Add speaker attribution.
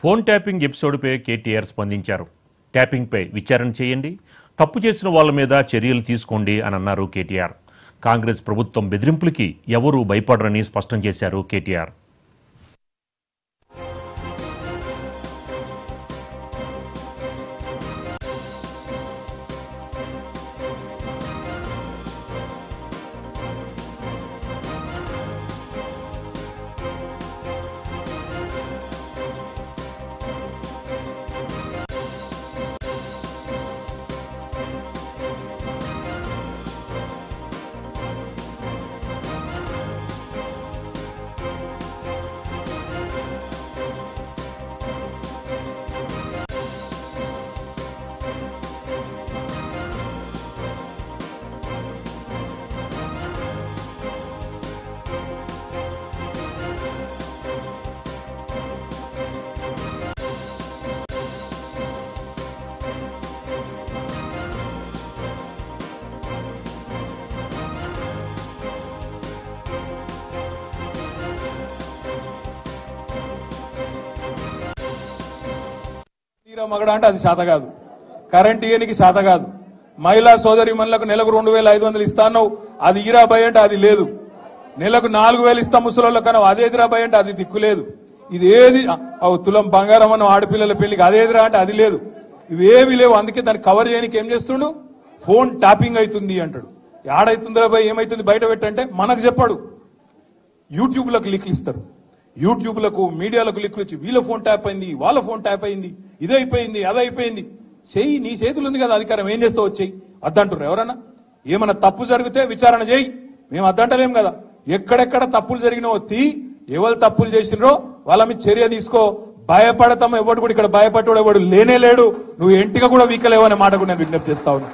Speaker 1: Phone tapping ఎపిసోడ్పై KTR స్పందించారు. ట్యాపింగ్పై విచారణ చేయండి, తప్పు చేసిన వాళ్ళ మీద చర్యలు తీసుకోండి అని అన్నారు కేటీఆర్. కాంగ్రెస్ ప్రభుత్వం బెదిరింపులకి ఎవరూ భయపడరని స్పష్టం చేశారు కేటీఆర్.
Speaker 2: మగడ అంటే అది శాత కాదు, కరెంట్ ఇయనికి శాత కాదు, మహిళా సోదరి మనులకు నెలకు 2500 ఇస్తాన్నావు, అది ఈరాబాయ్ అంటే అది లేదు, నెలకు 4000 ఇస్తా ముసలోళ్ళకు కన్నా అదేదిరాబాయ్ అంటే అది దిక్కులేదు, ఇది ఏది తులం బంగారం అన్న ఆడపిల్లల పెళ్లికి అదేదిరా అంటే అది లేదు, ఇవేవి లేవు. అందుకే దాన్ని కవర్ చేయడానికి ఏం చేస్తుండు, ఫోన్ ట్యాపింగ్ అవుతుంది అంటాడు. ఆడైతుందిరా బాయ్ ఏమైతుంది బయట పెట్టంటే మనకు చెప్పాడు. యూట్యూబ్లకు లింక్లు ఇస్తారు, యూట్యూబ్లకు మీడియాలకు లింకులు ఇచ్చి వీళ్ళ ఫోన్ ట్యాప్ అయింది, వాళ్ళ ఫోన్ ట్యాప్ అయింది, ఇదైపోయింది అదైపోయింది. చెయ్యి, నీ చేతులు ఉంది కదా అధికారం, ఏం చేస్తావు వచ్చేయి అద్దంటారు. ఎవరన్నా ఏమన్నా తప్పు జరిగితే విచారణ చేయి, మేము అద్దంటలేం కదా. ఎక్కడెక్కడ తప్పులు జరిగినావో ఎవరు తప్పులు చేసినరో వాళ్ళ మీద చర్య తీసుకో. భయపడతాం, ఎవడు కూడా ఇక్కడ భయపడ్డాడు ఎవడు లేనే లేడు. నువ్వు ఎంటిగా కూడా వీకలేవనే మాట కూడా నేను విజ్ఞప్తి చేస్తా ఉన్నా.